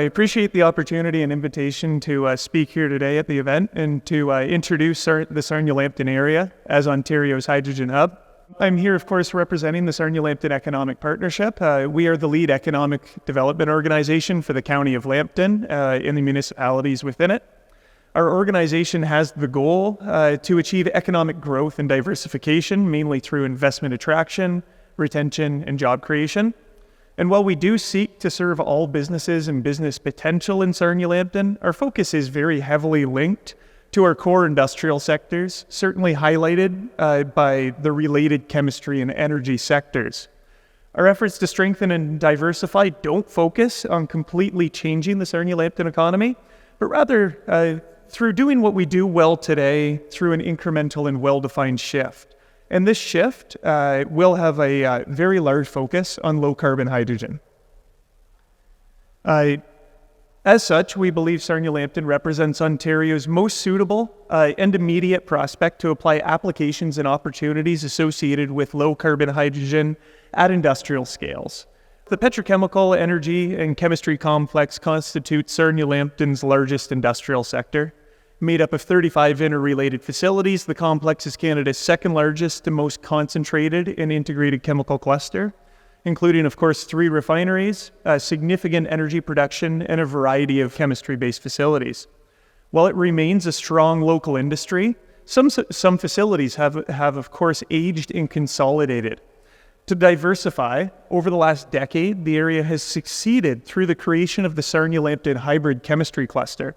I appreciate the opportunity and invitation to speak here today at the event and to introduce the Sarnia-Lambton area as Ontario's hydrogen hub. I'm here, of course, representing the Sarnia-Lambton Economic Partnership. We are the lead economic development organization for the County of Lambton and the municipalities within it. Our organization has the goal to achieve economic growth and diversification, mainly through investment attraction, retention, and job creation. And while we do seek to serve all businesses and business potential in Sarnia-Lambton, our focus is very heavily linked to our core industrial sectors, certainly highlighted by the related chemistry and energy sectors. Our efforts to strengthen and diversify don't focus on completely changing the Sarnia-Lambton economy, but rather through doing what we do well today through an incremental and well-defined shift. And this shift will have a very large focus on low-carbon hydrogen. As such, we believe Sarnia-Lambton represents Ontario's most suitable and immediate prospect to apply applications and opportunities associated with low-carbon hydrogen at industrial scales. The petrochemical, energy, and chemistry complex constitutes Sarnia-Lambton's largest industrial sector. Made up of 35 interrelated facilities, the complex is Canada's second largest and most concentrated and integrated chemical cluster, including, of course, 3 refineries, significant energy production, and a variety of chemistry-based facilities. While it remains a strong local industry, some facilities have, of course, aged and consolidated. To diversify, over the last decade, the area has succeeded through the creation of the Sarnia-Lambton Hybrid Chemistry Cluster.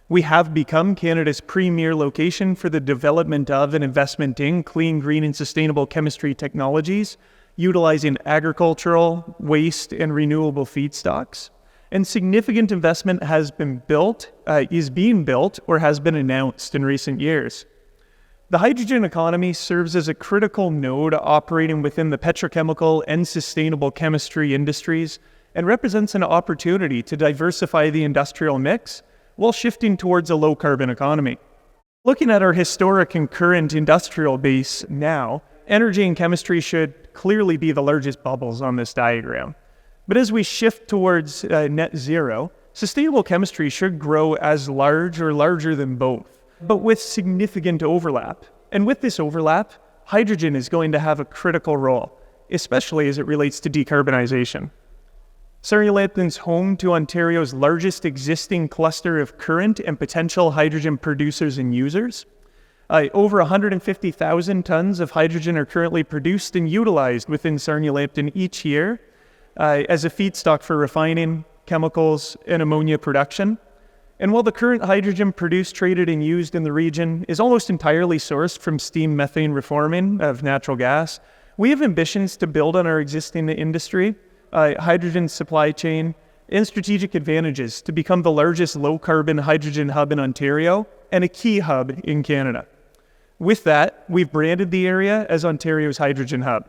We have become Canada's premier location for the development of and investment in clean, green, and sustainable chemistry technologies, utilizing agricultural, waste, and renewable feedstocks. And significant investment is being built, or has been announced in recent years. The hydrogen economy serves as a critical node operating within the petrochemical and sustainable chemistry industries and represents an opportunity to diversify the industrial mix while shifting towards a low-carbon economy. Looking at our historic and current industrial base now, energy and chemistry should clearly be the largest bubbles on this diagram. But as we shift towards net zero, sustainable chemistry should grow as large or larger than both, but with significant overlap. And with this overlap, hydrogen is going to have a critical role, especially as it relates to decarbonization. Sarnia-Lambton's home to Ontario's largest existing cluster of current and potential hydrogen producers and users. Over 150,000 tons of hydrogen are currently produced and utilized within Sarnia-Lambton each year as a feedstock for refining, chemicals, and ammonia production. And while the current hydrogen produced, traded, and used in the region is almost entirely sourced from steam methane reforming of natural gas, we have ambitions to build on our existing industry, hydrogen supply chain, and strategic advantages to become the largest low-carbon hydrogen hub in Ontario and a key hub in Canada. With that, we've branded the area as Ontario's hydrogen hub.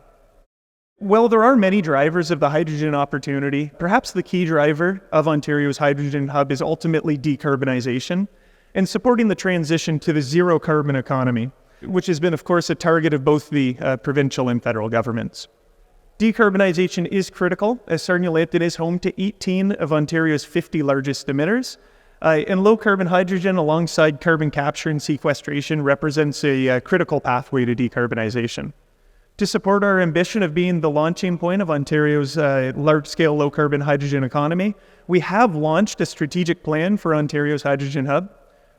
While there are many drivers of the hydrogen opportunity, perhaps the key driver of Ontario's hydrogen hub is ultimately decarbonization and supporting the transition to the zero-carbon economy, which has been, of course, a target of both the provincial and federal governments. Decarbonization is critical, as Sarnia-Lambton is home to 18 of Ontario's 50 largest emitters, and low-carbon hydrogen alongside carbon capture and sequestration represents a critical pathway to decarbonization. To support our ambition of being the launching point of Ontario's large-scale low-carbon hydrogen economy, we have launched a strategic plan for Ontario's hydrogen hub.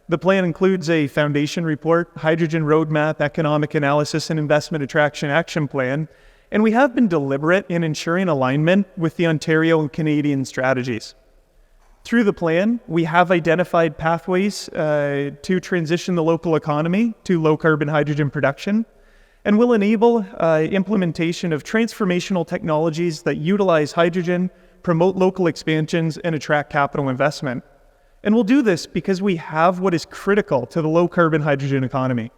The plan includes a foundation report, hydrogen roadmap, economic analysis, and investment attraction action plan, and we have been deliberate in ensuring alignment with the Ontario and Canadian strategies. Through the plan, we have identified pathways to transition the local economy to low-carbon hydrogen production, and will enable implementation of transformational technologies that utilize hydrogen, promote local expansions, and attract capital investment. And we'll do this because we have what is critical to the low-carbon hydrogen economy.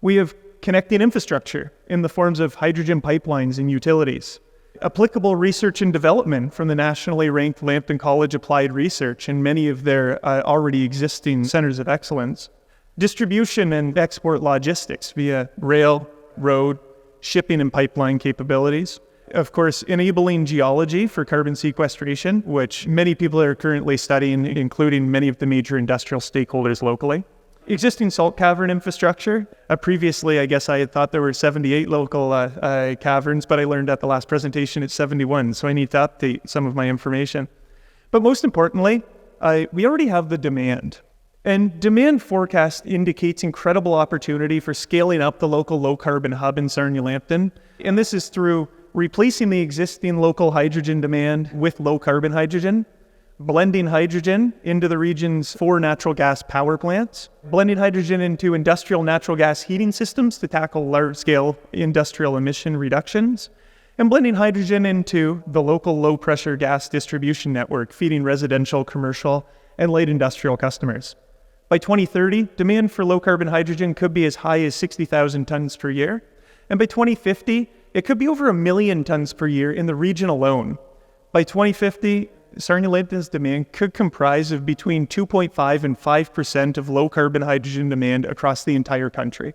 We have connecting infrastructure in the forms of hydrogen pipelines and utilities, applicable research and development from the nationally ranked Lambton College Applied Research and many of their already existing centers of excellence, distribution and export logistics via rail, road, shipping and pipeline capabilities, of course, enabling geology for carbon sequestration, which many people are currently studying, including many of the major industrial stakeholders locally. Existing salt cavern infrastructure. Previously, I guess I had thought there were 78 local caverns, but I learned at the last presentation it's 71, so I need to update some of my information. But most importantly, we already have the demand. And demand forecast indicates incredible opportunity for scaling up the local low-carbon hub in Sarnia-Lambton. And this is through replacing the existing local hydrogen demand with low-carbon hydrogen, blending hydrogen into the region's 4 natural gas power plants, blending hydrogen into industrial natural gas heating systems to tackle large-scale industrial emission reductions, and blending hydrogen into the local low-pressure gas distribution network, feeding residential, commercial, and light industrial customers. By 2030, demand for low-carbon hydrogen could be as high as 60,000 tons per year, and by 2050, it could be over 1 million tons per year in the region alone. By 2050, Sarnia-Lambton's demand could comprise of between 2.5 and 5% of low-carbon hydrogen demand across the entire country.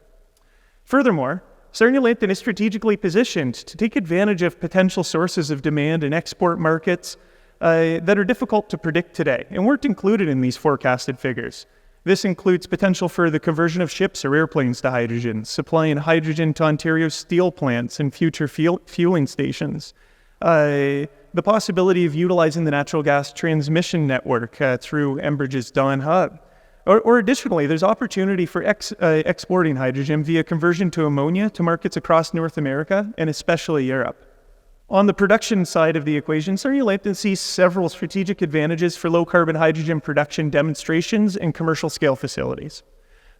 Furthermore, Sarnia-Lambton is strategically positioned to take advantage of potential sources of demand in export markets that are difficult to predict today and weren't included in these forecasted figures. This includes potential for the conversion of ships or airplanes to hydrogen, supplying hydrogen to Ontario's steel plants and future fueling stations, the possibility of utilizing the natural gas transmission network through Enbridge's Dawn Hub. Or additionally, there's opportunity for exporting hydrogen via conversion to ammonia to markets across North America and especially Europe. On the production side of the equation, Sarnia-Lambton sees several strategic advantages for low-carbon hydrogen production demonstrations and commercial-scale facilities.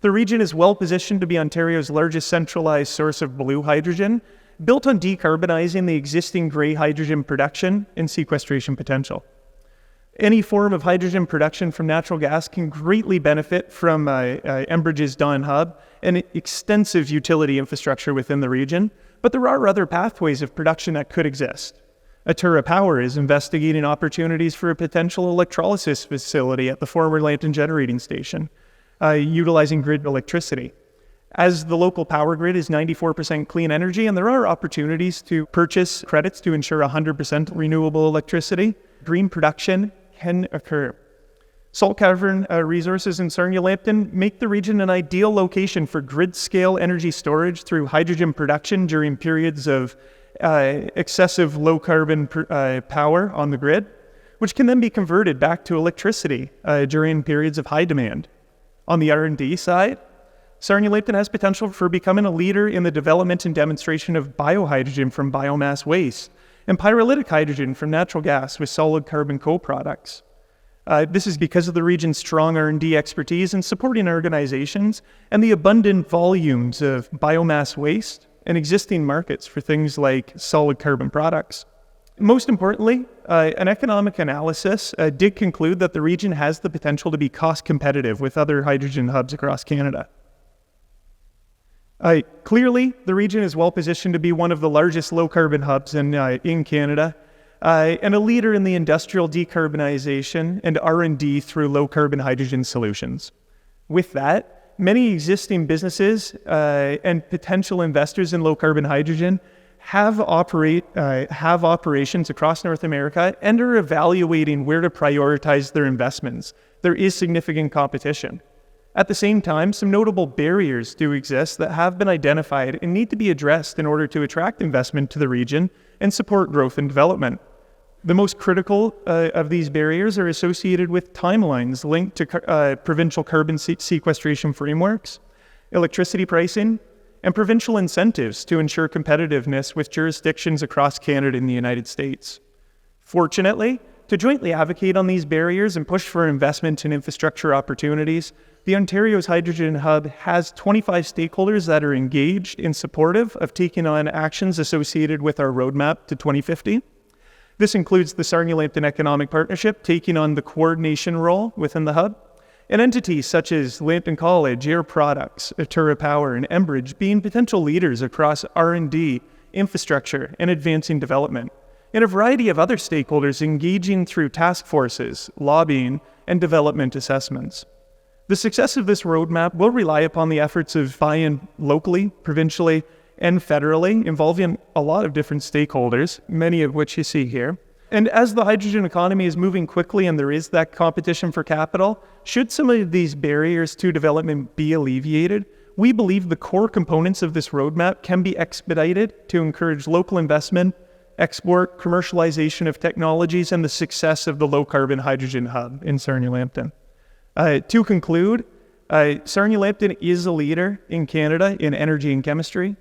The region is well positioned to be Ontario's largest centralized source of blue hydrogen, built on decarbonizing the existing grey hydrogen production and sequestration potential. Any form of hydrogen production from natural gas can greatly benefit from Enbridge's Dawn Hub and extensive utility infrastructure within the region, but there are other pathways of production that could exist. Atura Power is investigating opportunities for a potential electrolysis facility at the former Lambton Generating Station, utilizing grid electricity. As the local power grid is 94% clean energy, and there are opportunities to purchase credits to ensure 100% renewable electricity, green production can occur. Salt cavern resources in Sarnia-Lambton make the region an ideal location for grid-scale energy storage through hydrogen production during periods of excessive low-carbon power on the grid, which can then be converted back to electricity during periods of high demand. On the R&D side, Sarnia-Lambton has potential for becoming a leader in the development and demonstration of biohydrogen from biomass waste and pyrolytic hydrogen from natural gas with solid carbon co-products. This is because of the region's strong R&D expertise in supporting organizations and the abundant volumes of biomass waste and existing markets for things like solid carbon products. Most importantly, an economic analysis did conclude that the region has the potential to be cost competitive with other hydrogen hubs across Canada. Clearly, the region is well positioned to be one of the largest low-carbon hubs in Canada, and a leader in the industrial decarbonization and R&D through low-carbon hydrogen solutions. With that, many existing businesses and potential investors in low-carbon hydrogen have operations across North America and are evaluating where to prioritize their investments. There is significant competition. At the same time, some notable barriers do exist that have been identified and need to be addressed in order to attract investment to the region and support growth and development. The most critical of these barriers are associated with timelines linked to provincial carbon sequestration frameworks, electricity pricing, and provincial incentives to ensure competitiveness with jurisdictions across Canada and the United States. Fortunately, to jointly advocate on these barriers and push for investment in infrastructure opportunities, the Ontario's Hydrogen Hub has 25 stakeholders that are engaged and supportive of taking on actions associated with our roadmap to 2050. This includes the Sarnia-Lambton Economic Partnership taking on the coordination role within the hub, and entities such as Lambton College, Air Products, Atura Power, and Enbridge being potential leaders across R&D, infrastructure, and advancing development, and a variety of other stakeholders engaging through task forces, lobbying, and development assessments. The success of this roadmap will rely upon the efforts of buy-in locally, provincially, and federally, involving a lot of different stakeholders, many of which you see here. And as the hydrogen economy is moving quickly and there is that competition for capital, should some of these barriers to development be alleviated, we believe the core components of this roadmap can be expedited to encourage local investment, export, commercialization of technologies, and the success of the low-carbon hydrogen hub in Sarnia-Lambton. To conclude, Sarnia-Lambton is a leader in Canada in energy and chemistry.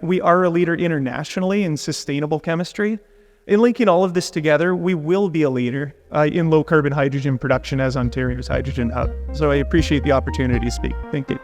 We are a leader internationally in sustainable chemistry. In linking all of this together, we will be a leader in low-carbon hydrogen production as Ontario's hydrogen hub. So I appreciate the opportunity to speak. Thank you.